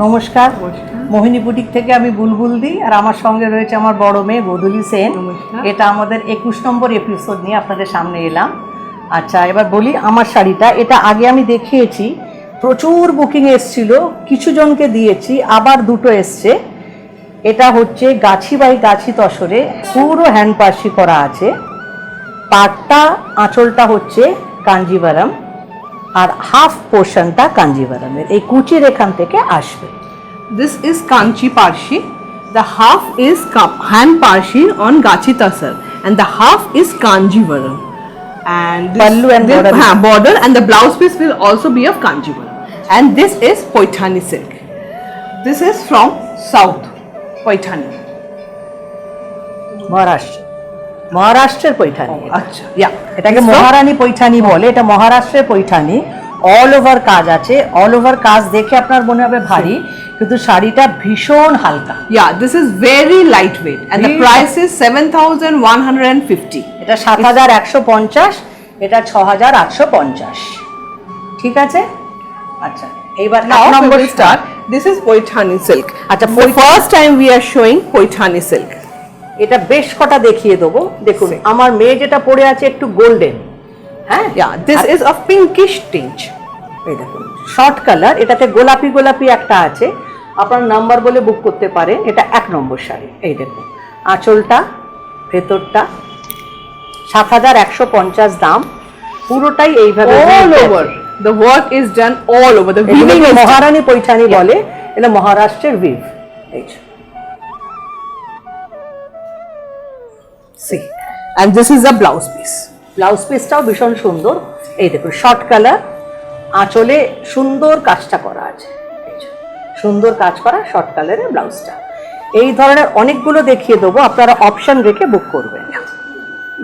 নমস্কার, মোহিনী বুটিক থেকে আমি বুলবুল দি, আর আমার সঙ্গে রয়েছে আমার বড় মেয়ে গোধূলি সেন। এটা আমাদের 21 নম্বর এপিসোড নিয়ে আপনাদের সামনে এলাম। আচ্ছা, এবার বলি আমার শাড়িটা, এটা আগে আমি দেখিয়েছি, প্রচুর বুকিং এসছিল, কিছু জনকে দিয়েছি, আবার দুটো এসছে। এটা হচ্ছে গাছি বাই গাছি তসরে, পুরো হ্যান্ড পার্সি করা আছে। পাটটা আঁচলটা হচ্ছে কাঞ্জিভারাম, আর হাফ পোর্শনটা কাঞ্জিভারামের, এই কুচির এখান থেকে আসবে। This is Kanchi Parshi. The half is hand Parshi on Gachi Tasar, and the half is Kanjivaram. And this, Pallu and border, and the blouse piece will also be of Kanjivaram. And this is Poithani silk. This is from South Poithani. মহারাষ্ট্রের পৈঠানি। আচ্ছা, yeah. এটাকে মহারানী পৈঠানি বলে। এটা মহারাষ্ট্রের Paithani, all over কাজ আছে। All over কাজ দেখে আপনার মনে হবে ভারী, কিন্তু শাড়িটা ভীষণ হালকা। Yeah, this is very lightweight, and the price is 7,150. এটা 7,150, এটা 6,850। ঠিক আছে। আচ্ছা, এইবার Now number we start. This is Poithani silk. আচ্ছা, The first time we are showing Poithani silk. এটা বেশ কটা দেখিয়ে দেবো। দেখুন আমার মেয়ে যেটা পরে আছে একটু গোল্ডেন। হ্যাঁ, Yeah, this is of pinkish tinge. এই দেখুন শর্ট কালার, এটাতে গোলাপি গোলাপি একটা আছে, আপনার নাম্বার বলে বুক করতে পারেন। এটা 1 নম্বর শাড়ি। এই দেখুন আঁচলটা, ভেতরটা, 7,150 দাম। পুরোটাই এইভাবে All over. The work is done all over. The weaving is মহারানী পৈঠানি বলে, এটা মহারাষ্ট্রের উইভ। এই see, and this is a blouse piece. Blouse পিসটাও ভীষণ সুন্দর। এই দেখুন শর্ট কালার, আঁচলে সুন্দর কাজটা করা আছে, সুন্দর কাজ করা শর্ট কালারের ব্লাউজটা। এই ধরনের অনেকগুলো দেখিয়ে দেবো, আপনারা অপশন রেখে বুক করবেন।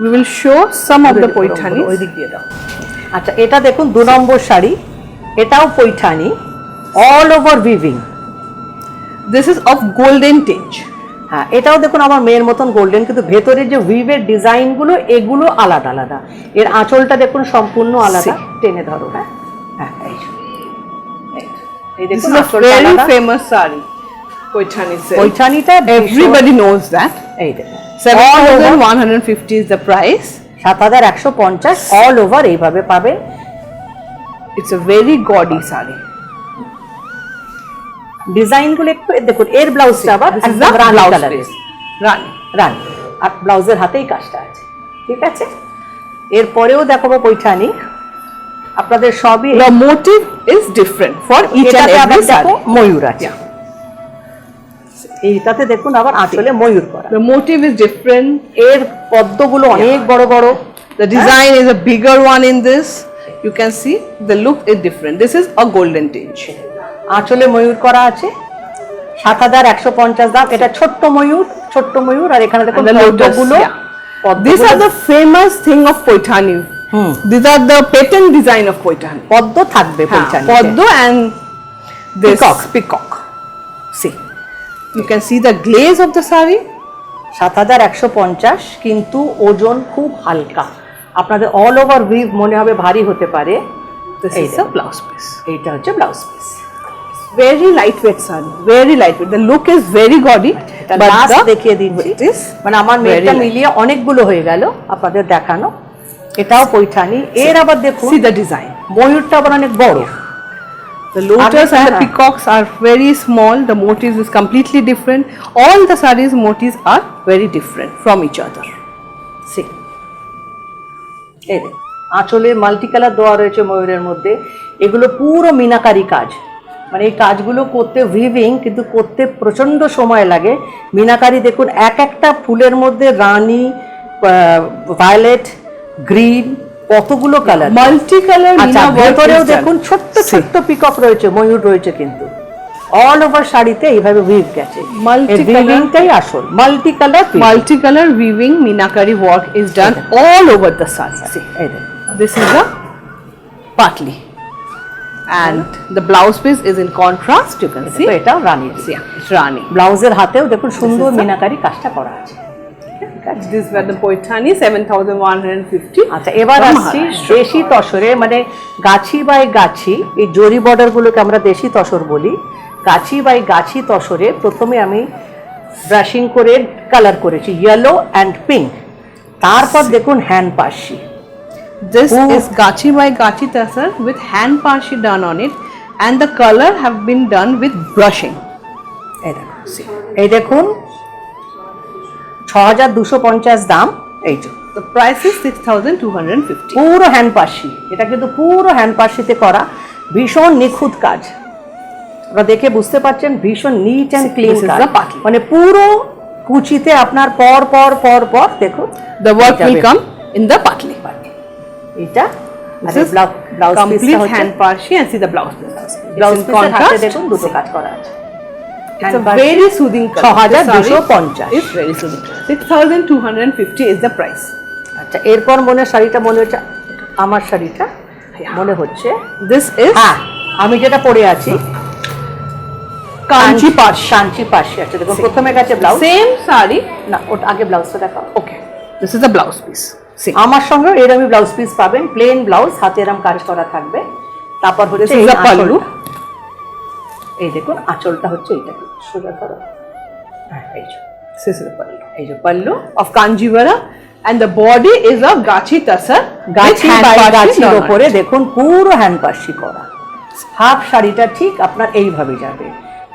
We will show some of the Poithani. ওই দিক দিয়ে দাও। আচ্ছা, এটা দেখুন 2 নম্বর শাড়ি, এটাও Paithani, all over weaving. This is of golden tinge. হ্যাঁ, এটাও দেখুন আমার মেয়ের মতন গোল্ডেন, কিন্তু ভেতরে যে উইভের ডিজাইনগুলো এগুলো আলাদা আলাদা। এর আঁচলটা দেখুন সম্পূর্ণ আলাদা। টেনে ধরো। হ্যাঁ হ্যাঁ, এই This দেখুন is a very famous sari. Poithani silk. পৈঠানিটা Everybody knows that. এই দেখুন 7,150 is the price. 7,150 all over এইভাবে পাবে। It's a very gaudy sari. ডিজাইনগুলো একটু দেখুন। এর ব্লাউজটা আবার This is একদম the রানী blouse কালারের, piece. Rani. রানী, আর ব্লাউজের হাতেই কাজটা আছে। ঠিক আছে, এরপরেও দেখাবো পৈঠানি আপনাদের সবই। The motive is different for each and এটাতে আবার every দেখো sari. ময়ূর আছে। এইটাতে দেখুন আবার আঁচলে ময়ূর করা। The motive is different. এর পদ্মগুলো অনেক বড় বড়। The design is a bigger one in this. You can see the look is different. This is a golden tinge. আঁচলে ময়ূর করা আছে, 7,150 দাম। এটা ছোট্ট ময়ূর, আর এখানে দেখুন And the lotus, পদ্মগুলো। These are the famous thing of Poithani. These are the patent design of Poithani. পদ্ম থাকবে Paithani. Poddo and this peacock. See, you can see the glaze of the sari. 7,150, কিন্তু ওজন খুব হালকা। আপনাদের অল ওভার উইভ মনে হবে ভারী হতে পারে। This is a blouse piece. এইটা হচ্ছে blouse piece. Very lightweight sari. Very lightweight. The look is very gaudy. এটা লাস্ট দেখিয়ে দিচ্ছি, This মানে আমার মেয়েটা মিলিয়ে অনেকগুলো হয়ে গেল আপনাদের দেখানো। এটাও পৈঠানি। এর আবার দেখুন see the design. ময়ূরটা আবার অনেক বড়। The lotus and the peacocks are very small. The motifs is completely different. All the saris motifs are very different from each other. See, এই দেখুন আঁচলে মাল্টি কালার দেওয়া রয়েছে ময়ূরের মধ্যে। এগুলো পুরো মিনাকারি কাজ, মানে এই কাজগুলো করতে উইভিং, কিন্তু করতে প্রচন্ড সময় লাগে। মিনাকারি দেখুন, এক একটা ফুলের মধ্যে রানী, ভায়োলেট, গ্রিন, কতগুলো কালার, মাল্টি কালার। ভেতরেও দেখুন ছোট্ট ছোট্ট পিকক রয়েছে, ময়ূর রয়েছে, কিন্তু অল ওভার শাড়িতে এইভাবে উইভ গেছে। উইভিংটাই আসল। Multi color weaving minakari work is done all over the sari. See, this is the patli, and the blouse piece is in contrast. You can see এটা রানী, it's Rani. ব্লাউজের হাতেও দেখুন সুন্দর মিনাকারি কাজটা করা আছে। This were the Poithani, 7,150. আচ্ছা, এবার আসছি দেশি তসরে, মানে গাছি বাই গাছি। এই জরি বর্ডার গুলোকে আমরা দেশি তসর বলি। গাছি বাই গাছি তসরে প্রথমে আমি ব্রাশিং করে কালার করেছি ইয়েলো অ্যান্ড পিঙ্ক, তারপর দেখুন হ্যান্ড পার্সি। This is Gachi by Gachi Tasar with hand parshi done on it, and the color have been done with brushing. এই দেখুন, এই দেখুন 6250 দাম। এই যে The price is 6,250. পুরো হ্যান্ড পার্সি, এটা কিন্তু পুরো হ্যান্ড পার্সিতে করা, ভীষণ নিখুঁত কাজ। আপনারা দেখে বুঝতে পারছেন ভীষণ neat and clean This is কাজ, the পাটলি। মানে পুরো কুচিতে আপনার পর পর পর পর দেখুন The work এটা will বেশ- come in the patli. এটা This আর is blouse complete hand parshi, and see the blouse piece. Blouse It's in পিসের হাতে contrast. দেখুন দুটো কাজ করা আছে। It's a very soothing color. 6250। It's very soothing. 6,250 is the price. আচ্ছা, এরপর শাড়িটা মনে হচ্ছে আমার শাড়িটা মনে হচ্ছে, This is হ্যাঁ আমি যেটা পরে আছি Kanchi parshi. কাঞ্চি পার্সি। আচ্ছা দেখুন প্রথমে গেছে ব্লাউজ, Same sari. না ওটা আগে ব্লাউজটা দেখাও। Okay. This is the blouse piece. See. আমার সঙ্গে এরকমই ব্লাউজ পিস পাবেন, প্লেন ব্লাউজ, হাতে এরকম কাজ করা থাকবে। তারপর হচ্ছে This is এই the pallu. আঁচলটা। এই দেখুন আঁচলটা হচ্ছে এইটা, সোজা করো, হ্যাঁ এই যে, This is the pallu এই যে pallu, of Kanjivara, and the body is of Gachi Tasar. গাছি with hand বাই parshi গাছির done on ওপরে it. দেখুন পুরো হ্যান্ড পার্সি করা। হাফ শাড়িটা ঠিক আপনার এইভাবে যাবে,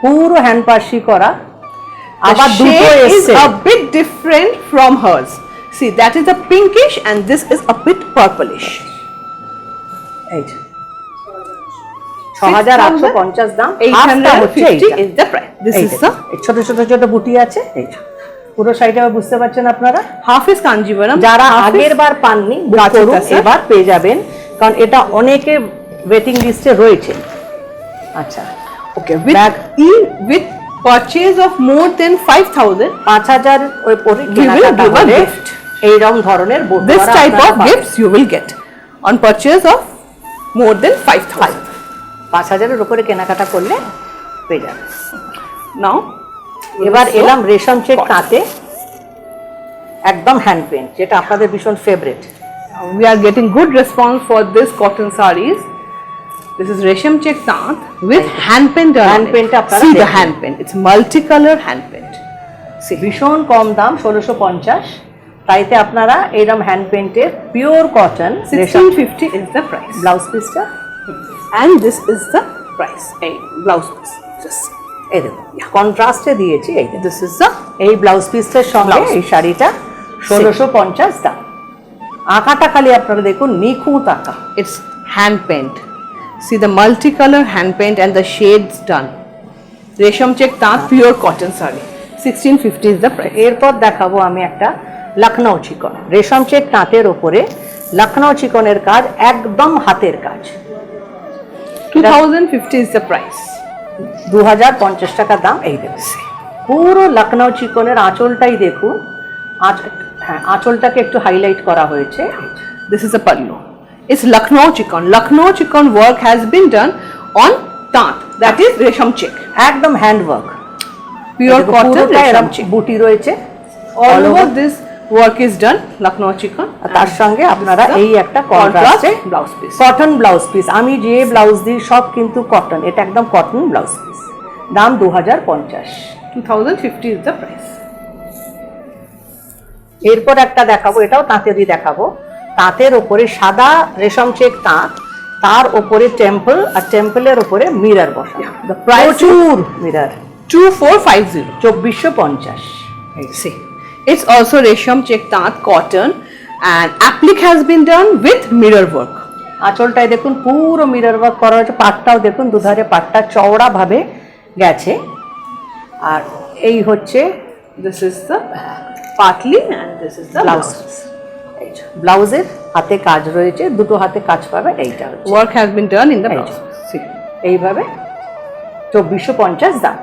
পুরো হ্যান্ড পার্সি করা। The আবার দুটো shade is এসছে, a bit different from hers. See, that is a pinkish, and this is a bit purplish. এই যে 6850 দাম, হাফটা হচ্ছে 850 এইটা। is the price. This এই is দেখুন, the এই ছোট ছোট ছোট বুটি আছে, এই যে পুরো শাড়িটা বুঝতে পারছেন আপনারা। half is Kanjivaram. যারা half is আগের বার পাননি বুক গাছি করুন, তাসা। এবার পেয়ে যাবেন, কারণ এটা অনেকে ওয়েটিং লিস্টে রয়েছে। আচ্ছা okay with Bag. with purchase of more than 5,000. 5000 ওই পরে We will কেনাকাটা give a হলে gift. এইরকম ধরনের বটুয়ারা This type আপনারা of পাবেন। gifts you will get on purchase of more than 5,000. 5000-এর উপরে কেনাকাটা করলে পেয়ে যাবেন। Now এবার so এলাম রেশম চেক cotton. তাঁতে, একদম হ্যান্ড পেন্ট, যেটা আপনাদের ভীষণ favourite. We are getting good response for this cotton sarees. This is Resham Check Tant with hand paint done. Hand on it. paint আপনারা See the দেখুন। hand paint. It's multicolor hand paint. See. ভীষণ কম দাম 1650, তাইতে আপনারা এইরকম hand পেন্টের pure cotton 1650 is the price. Blouse পিসটা And this is the price. A blouse piece. Just see. এই দেখুন কন্ট্রাস্টে দিয়েছি। এই দেখুন, This is the এই ব্লাউজ পিসটার সঙ্গে Blouse এই শাড়িটা 1650 দাম। আঁকাটা খালি আপনারা দেখুন নিখুঁত আঁকা। it's hand paint. See the multicolor hand paint and the shades done. Resham Check Tant pure cotton saree. 1650 is the price. এরপর দেখাবো আমি একটা লখনৌ চিকন, রেশম চেক তাঁতের ওপরে লখনৌ চিকনের কাজ, একদম হাতের কাজ। 2050 is the price. 2050 টাকা দাম। এই দেখুন পুরো লখনৌ চিকনের আঁচলটাই দেখুন, হ্যাঁ আঁচলটাকে একটু হাইলাইট করা হয়েছে। This is a pallu. It's Lucknow chikan. Lucknow chikan work has been done on tant. That is Resham Check. একদম hand work, Pure cotton Resham এরকম Check. বুটি রয়েছে All over this work is done Lucknow chikan. আর তার সঙ্গে আপনারা This is the এই একটা contrast কন্ট্রাস্টে blouse piece. Cotton blouse piece, আমি যে ব্লাউজ দিই সব কিন্তু কটন, এটা একদম কটন ব্লাউজ পিস, দাম 2050। 2050 is the price. এরপর একটা দেখাবো, এটাও তাঁতেরই দেখাবো। তাঁতের ওপরে সাদা রেশম চেক তাঁত, তার ওপরে টেম্পল, আর টেম্পলের ওপরে মিরর বসা। The price is প্রচুর mirror, 2450. 2450। See, it's also Resham Check tant cotton, and applique has been done with mirror work. আঁচলটায় দেখুন পুরো মিরর ওয়ার্ক করা হয়েছে, পাটটাও দেখুন দুধারে পাটটা চওড়া ভাবে গেছে। আর এই হচ্ছে This is the partly, and this is the blouse. blouse. ব্লাউজের হাতে কাজ রয়েছে, দুটো হাতে কাজ পাবে। এইটা হচ্ছে Work has been done in the Right. blouse. See. এইভাবে 2450 দাম।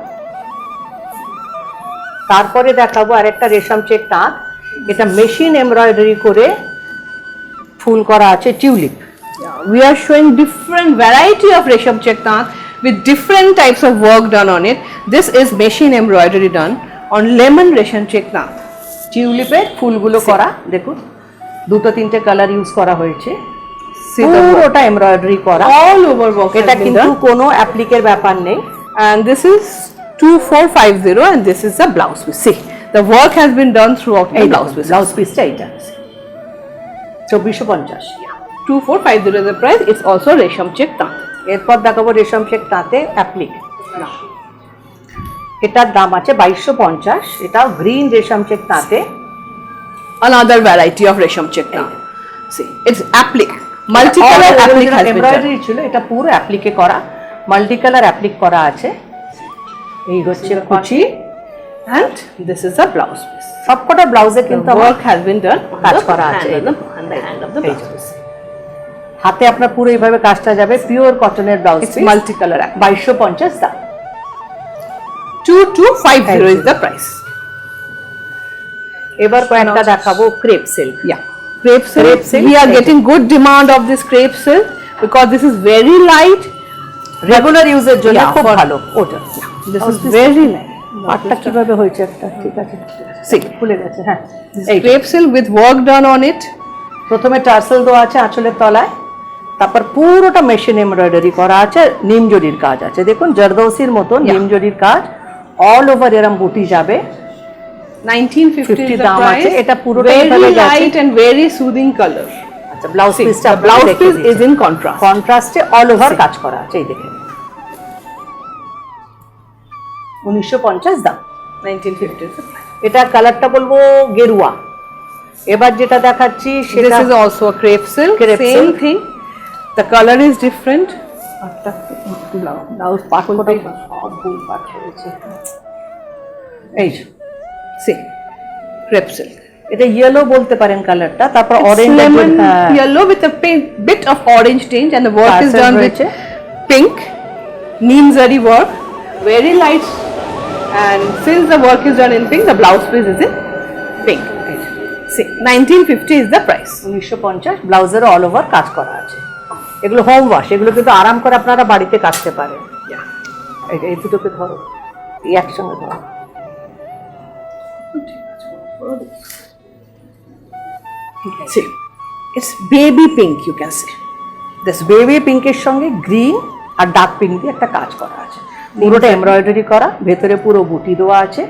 তারপরে দেখাবো আরেকটা রেশম চেক তাঁত, এটা মেশিন এমব্রয়ডারি করে ফুল করা আছে tulip. We are showing different variety of Resham Check tant with different types of work done on it. This is machine embroidery done on lemon Resham Check tant. টিউলিপের ফুলগুলো করা দেখুন, দুটো তিনটে কালার ইউজ করা হয়েছে, See the work. পুরোটা embroidery করা। All over work এটা has been কিন্তু done. কোনো অ্যাপ্লিকের ব্যাপার নেই, And this is 2450 and this is the blouse piece. See, the work has been done throughout the blouse piece. Blouse পিসটা এইটা 2450। 2450 is the price. It's also resham check তাঁত। এরপর দেখাবো রেশম চেক তাঁতে অ্যাপ্লিক। এটার দাম আছে 2250। এটাও গ্রিন রেশম চেক তাঁতে। Another variety of resham check তাঁত। See, it's applique. Multicolor applique has been done. Embroidery ছিল, এটা পুরো অ্যাপ্লিকে করা, মাল্টি কালার অ্যাপ্লিক করা আছে। এই হচ্ছে কুচি And this is the blouse piece. সবকটা ব্লাউজে কিন্তু The work has been done. কাজ করা আছে। And the hand of the blouse piece. হাতে আপনার পুরো এইভাবে কাজটা যাবে, পিওর কটনের blouse It's piece. multicolor applique. 2250 দাম। 2250 is the price. এবার কয়েকটা দেখাবো crepe silk. Yeah. Crepe silk. Crepe silk. We are getting good demand of this crepe silk because this is very light. Regular ইউজের জন্য Yeah, খুব for- ভালো ওটা। This is very light. পাটটা কিভাবে হয়েছে একটা, ঠিক আছে See, খুলে গেছে। হ্যাঁ, this এই crepe silk with work done on it. প্রথমে টার্সেল দেওয়া আছে আঁচলের তলায়, তারপর পুরোটা মেশিন এমব্রয়ডারি করা আছে, নিমজরির কাজ আছে। দেখুন জরদৌসির মতো নিমজরির কাজ, অল ওভার এরম বুটি যাবে। 1950 is the দাম আছে, price. এটা পুরোটাই Very ভাবে গেছে। light and very soothing color. আচ্ছা, ব্লাউজ See, পিসটা the blouse piece is in contrast. কন্ট্রাস্টে অল ওভার কাজ করা আছে। এই দেখেন 1950 দাম। 1950 is the price. এটা কালারটা বলবো গেরুয়া। এবার যেটা দেখাচ্ছি সেটা This is also a crepe silk. Crepe Same silk. thing. The color is different. Blouse পাট কোটাই সব ভুল পাট হয়েছে। এই যে, See, crepe silk. এটা ইয়েলো বলতে পারেন কালারটা, তারপর It's orange lemon yellow with a bit of orange tinge, and the work is Tassel done with রয়েছে। pink neem zari work, very light. And since the work is done in pink, the blouse piece is in pink. See, 1950 is the price. 1950 ব্লাউজের all over কাজ করা আছে। এগুলো home wash, এগুলো কিন্তু আরাম করে আপনারা বাড়িতে কাচতে পারেন। এই দুটোকে ধরো, এই একসঙ্গে ধরো। See, it's baby pink, you can say. This baby পিঙ্কের সঙ্গে গ্রিন আর ডার্ক পিঙ্ক দিয়ে একটা কাজ করা আছে, পুরোটা এমব্রয়ডারি করা, ভেতরে পুরো বুটি দেওয়া আছে।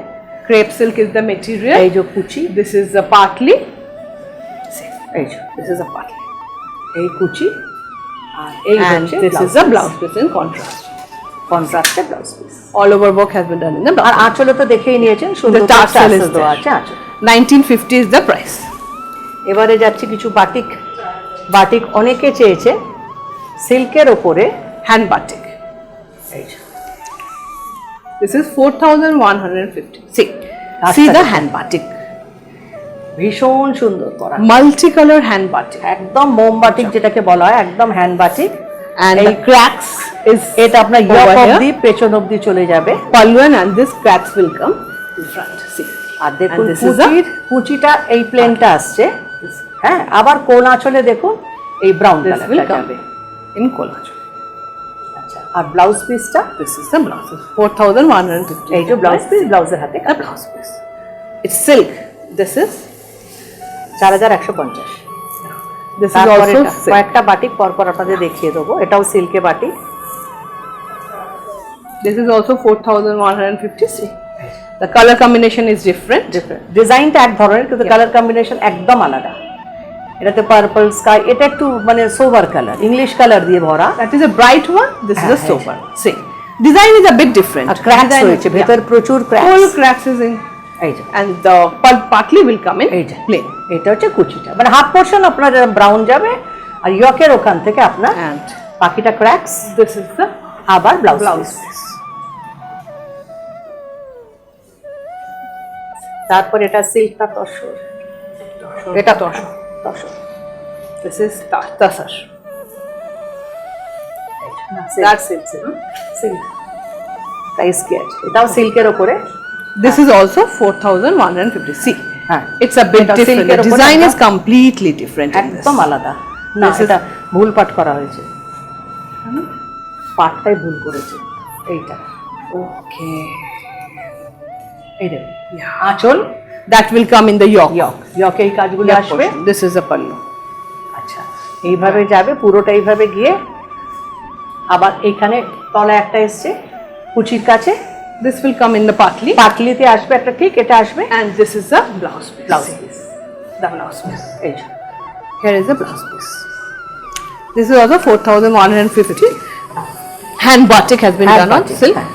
Crepe silk is the material. এই যে কুচি, This is the partly. See, এই যে this is a partly. এই কুচি, আর এই And হচ্ছে this is the blouse piece in contrast. কন্ট্রাস্টে blouse piece. All over work has been done in the আর blouse. আঁচলে তো দেখেই নিয়েছেন, সুন্দর The tassel is দেওয়া there. আছে আঁচল। 1950 is the price. এবারে যাচ্ছি কিছু বাটিক। বাটিক অনেকে চেয়েছে সিল্কের ওপরে Hand batik. এই যে, This is 4150. See, That's see the the- hand batik. ভীষণ সুন্দর করা, Multicolor hand batik. একদম মোমবাটিক যেটাকে বলা হয়, একদম হ্যান্ড বাটিক। And এই the cracks is এটা আপনার over ইয়ক here. অবধি পেছন অবধি চলে যাবে। Palwan and this cracks will come in front. See. আর দেখুন And this is the- কুচিটা এই প্লেনটা আসছে, হ্যাঁ, আবার কোন আঁচলে দেখুন এই ব্রাউন This will কালারটা come যাবে। in collage. আচ্ছা, আর ব্লাউজ পিসটা This is the blouse. 4150. এই যে ব্লাউজ পিস, ব্লাউজের হাতে The blouse piece. It's silk. This is 4150। this is তারপর also এটা, silk. কয়েকটা বাটিক পরপর আপনাদের দেখিয়ে দেবো। এটাও সিল্কে batik. This is also 4150. See. The color combination is different. ডিজাইনটা এক ধরনের, কিন্তু কালার কম্বিনেশন একদম আলাদা। এটাতে পার্পল স্কাই, এটা একটু মানে সোভার কালার, ইংলিশ কালার দিয়ে ভরা। That is a bright one. This is a হ্যাঁ, sober. See, design is a bit different. আর ক্র্যাকস Design is- রয়েছে, ভেতর প্রচুর All cracks. cracks is in, এই যে, and the partly will come in এই যে plain. এটা হচ্ছে কুচিটা, মানে হাফ পোর্শন আপনার ব্রাউন যাবে, আর ইয়কের ওখান থেকে আপনার And বাকিটা ক্র্যাকস, this is the আবার ব্লাউজ blouse পিস। piece. তারপর এটা সিল্কটা তসর, এটা tussar, tussar. This is tasar. That's silk, silk। তাই স্কেচ, এটাও সিল্কের ওপরে। This is also 4150. See, হ্যাঁ, it's a bit এটা different. silk এর The ওপরে design একটা is completely different. in this. একদম আলাদা। না, This is- এটা ভুল পাট করা হয়েছে, পাটটাই ভুল করেছে। এইটা Okay. এই দেখুন, আঁচল, That will come in the yoke. ইয়ক, ইয়কে এই কাজগুলো Yoke আসবে। portion. This is a pallu. আচ্ছা, এইভাবে যাবে পুরোটা, এইভাবে গিয়ে আবার এইখানে তলা একটা এসছে, কুচির কাছে This will come in the partly. পাটলিতে আসবে একটা, ঠিক এটা আসবে। And this is the blouse piece. Blouse piece, The blouse piece. এই যে Here is the blouse piece. This is also 4,150. Hand batik has been Hand done on batik, silk. হ্যাঁ।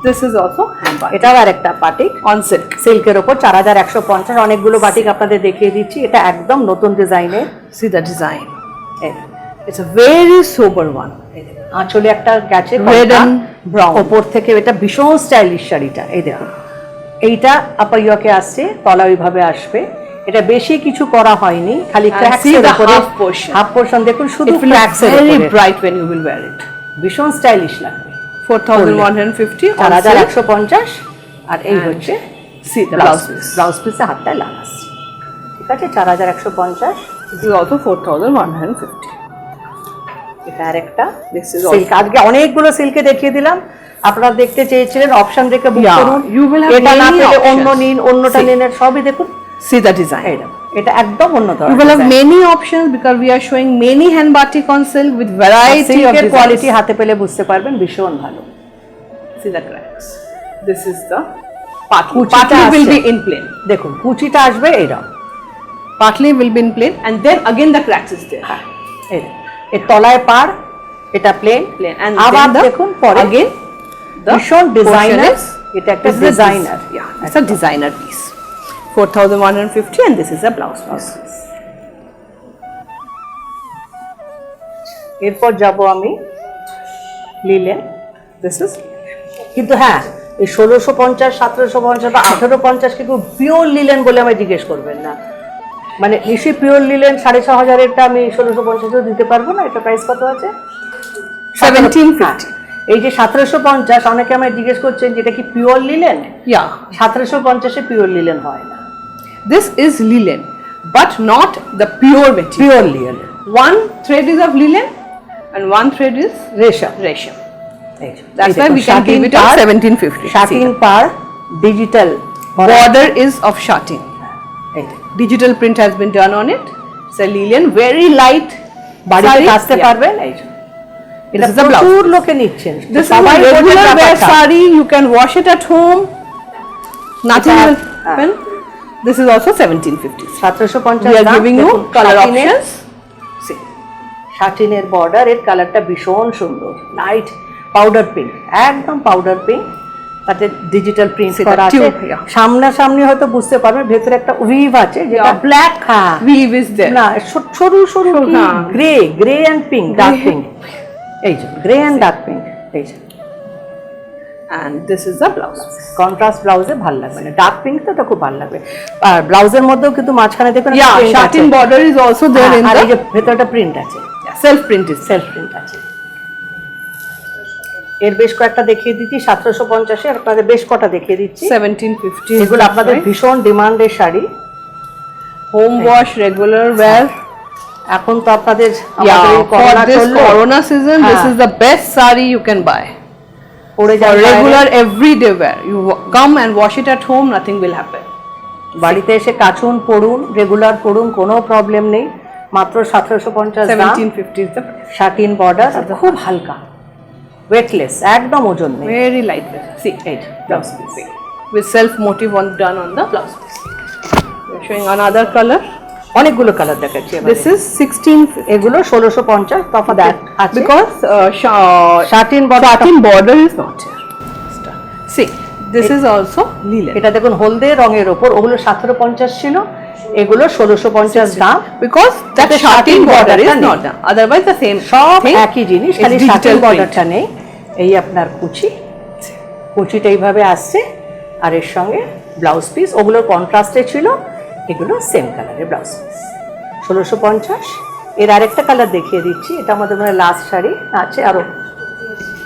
This is also hand batik এটাও আর একটা batik on silk. সিল্কের ওপর 4150, অনেকগুলো batik আপনাদের দেখিয়ে দিচ্ছি। এটা একদম নতুন ডিজাইনের। See the design. It's a very sober one. আঁচলে একটা গেছে Red and brown. ওপর থেকে এটা ভীষণ স্টাইলিশ শাড়িটা, এই দেখুন এইটা আপাইয়াকে আসছে, তলা ওইভাবে আসবে। এটা বেশি কিছু করা হয়নি, খালি And ক্র্যাক্স see এর the উপরে half portion. হাফ পোরশন দেখুন, শুধু It will look ক্র্যাক্স এর very উপরে bright when you will wear it. ভীষণ স্টাইলিশ লাগবে। 4,150 on silk. 4150, আর এই And হচ্ছে See the blouse blouse piece, piece. Blouse পিসে হাতটায় লাগাচ্ছে, ঠিক আছে। 4150, This is also 4,150. এটা আরেকটা This is সিল্ক। আজকে অনেকগুলো সিল্কে দেখিয়ে দিলাম, আপনারা দেখতে চেয়েছিলেন, অপশন দেখে বুক Yeah, করুন। you will have এটা না many পেলে অন্য options. নিন, অন্যটা See. নিন, সবই দেখুন। See the design. এই দেখুন, এটা একদম অন্য You ধরনের will have design। many options because we are showing many hand batik on silk with variety of সিল্কের designs. কোয়ালিটি হাতে পেলে বুঝতে পারবেন, ভীষণ ভালো। See the cracks. This is the partly. কুচিটা Partly will আসছে। be in plain. দেখুন কুচিটা আসবে এইরকম, Partly will be in plain, and then again the cracks is there. হ্যাঁ এই দেখুন। এর তলায় পাড়, এটা প্লেন, Plain. And আবার then the, দেখুন পরে again the ভীষণ ডিজাইনার, portion is- এটা একটা this is a designer. Yeah, it's a designer piece. 4,150, and this is a blouse piece. এরপর যাব আমি লিলেন। This is কিন্তু হ্যাঁ, এই 1650, 1750 বা 1850 কিন্তু পিওর লিলেন বলে আমায় জিজ্ঞেস করবেন না, মানে নিশ্চয়ই পিওর লিলেন 6500-এরটা আমি 1650 দিতে পারবো না। এটা প্রাইস কত আছে? 1750. এই যে 1750, অনেকে আমায় জিজ্ঞেস করছেন যেটা কি পিওর লিলেন? Yeah, 1750-এ পিওর লিলেন হয় না, this is linen, but not the pure material. Pure linen One thread is of linen, and one thread is রেশম। resham. That's why we can satin give it at পাড়, 1750. Satin per digital Border is of satin. এই যে, Digital print has been done on it. It's a linen, very light. বাড়িতে saree. কাচতে Yeah. পারবেন। এই যে, এটা This is the blouse প্রচুর piece. লোকে নিচ্ছেন। This is সবাই a বলছেন regular wear ব্যাপারটা। saree. You can wash it at home. Nothing এটা- will happen. This is also 1750. 1750 We are দাম। giving you দেখুন, color শাটিনের- options. See. শাটিনের বর্ডার, এর কালারটা ভীষণ সুন্দর, লাইট পাউডার পিঙ্ক, একদম পাউডার পিঙ্ক, তাতে ডিজিটাল প্রিন্ট See, করা the আছে। tube, yeah. সামনাসামনি হয়তো বুঝতে পারবেন, ভেতরে একটা উইভ আছে যেটা Yeah. ব্ল্যাক, হ্যাঁ Weave is there. না সরু সরু হ্যাঁ। Grey and pink, dark pink, এই যে গ্রে অ্যান্ড ডার্ক পিঙ্ক, এই যে And this is the blouse. Contrast ব্লাউজে ভালো লাগবে না, ডার্ক পিঙ্ক তো খুব ভালো লাগবে। আর ব্লাউজের মধ্যেও কিন্তু মাঝখানে দেখুন Yeah, print আছে। satin border is also there in হ্যাঁ, আর এই the যে ভেতরটা প্রিন্ট আছে, self print is. Self print আছে। এর বেশ কয়েকটা দেখিয়ে দিচ্ছি 1750-এ, আপনাদের বেশ কটা দেখিয়ে দিচ্ছি। 1750. is এগুলো the আপনাদের price. ভীষণ ডিমান্ডের sari. Home wash, regular wear. এখন তো আপনাদের আমাদের এই Yeah, for করোনা this চললো, corona season, this হ্যাঁ। is the best saree you can buy. পরে For যান regular বাইরে, everyday wear. You come and wash it at home, nothing will happen. বাড়িতে এসে কাচুন, পরুন, রেগুলার পরুন, কোনো প্রবলেম নেই। মাত্র 1750 দাম। 1750 is the price. Satin border, খুব হালকা, ওয়েটলেস, একদম ওজন নেই। Very light weight. See, এই blouse piece, with self motive on done on the blouse piece. We are showing another color. অনেকগুলো কালার দেখাচ্ছি এবারে। This is 1650. এগুলো 1650, তফাৎ আছে Because satin border. satin border is not here. See, this is also linen. এটা দেখুন হলদে রঙের ওপর, ওগুলো 1750 ছিল, এগুলো 1650 দাম। Because that ওতে satin satin border border is টা not নেই। there. Otherwise the same সব thing একই জিনিস, is খালি digital শাটিন print. বর্ডারটা নেই। এই আপনার কুচি, কুচিটা এইভাবে আসছে, আর এর সঙ্গে ব্লাউজ পিস, ওগুলো কন্ট্রাস্টে ছিল, এগুলো সেম কালারের ব্লাউজ পিস। 1650। এর আরেকটা কালার দেখিয়ে দিচ্ছি, এটা আমাদের মানে লাস্ট শাড়ি আছে, আরো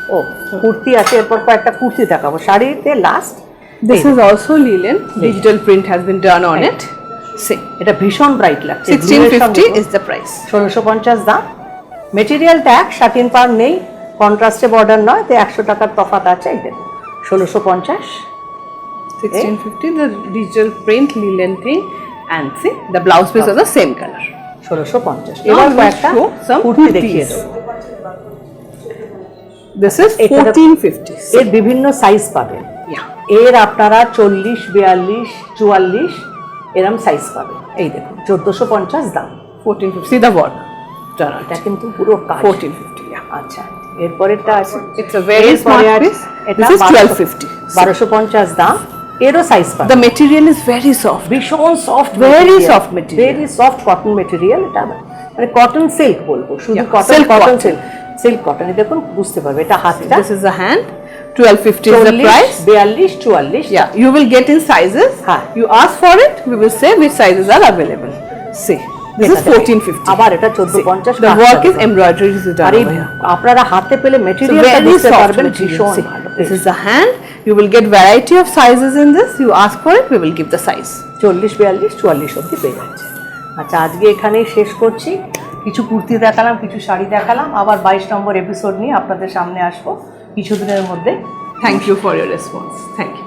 ও কুর্তি আছে, এরপর কয়েকটা কুর্তি দেখাবো। শাড়িতে last This is also linen. Digital print has been done on it. See, এটা ভীষণ ব্রাইট লাগছে। 1650 is the price. 1650 দাম। মেটেরিয়াল ট্যাগ, শাটিন পার নেই, কন্ট্রাস্টে বর্ডার নয়, তো 100 টাকার তফাৎ আছে। এই দেখুন 1650। 1650 the digital print linen thing, and see the blouse piece of the same color. 1650। Now এবার we'll কয়েকটা show some কুর্তি দেখিয়ে kurtis. দেবো। This is এটা- 1450. এর বিভিন্ন সাইজ পাবেন। Yeah. এর আপনারা 40, 42, 44 এরম সাইজ পাবেন। এই দেখুন 1450 দাম। 1450. See the work done on এটা it. কিন্তু পুরো কাজ। 1450. Yeah. আচ্ছা, এরপরেরটা আছে, It's a very smart piece. This is 1250. 1250 দাম। এরও সাইজ পাবেন। The material is very soft. ভীষণ soft, Very soft material. Very soft cotton material. এটা মানে কটন সিল্ক বলবো, শুধু Yeah, cotton, silk cotton cotton. Silk, silk cotton. দেখুন বুঝতে পারবে এটা হাতটা। This is the hand. 1250 is the price. 42, 44। Yeah, you will get in sizes. Huh. You ask for it, we will say which sizes are available. See, this is 1450. আবার এটা 1450। The work is embroidery is done আর এই over here. আপনারা হাতে পেলে So মেটেরিয়ালটা very বুঝতে soft পারবেন material. ভীষণ See, ভালো। this is the hand. You will get variety of sizes in this. You ask for it, we will give the size. 40, 42, 44 অবধি পেয়ে যাচ্ছে। আচ্ছা, আজকে এখানেই শেষ করছি। কিছু কুর্তি দেখালাম, কিছু শাড়ি দেখালাম। আবার 22 নম্বর এপিসোড নিয়ে আপনাদের সামনে আসবো কিছুদিনের মধ্যে। Thank you for your response. Thank you.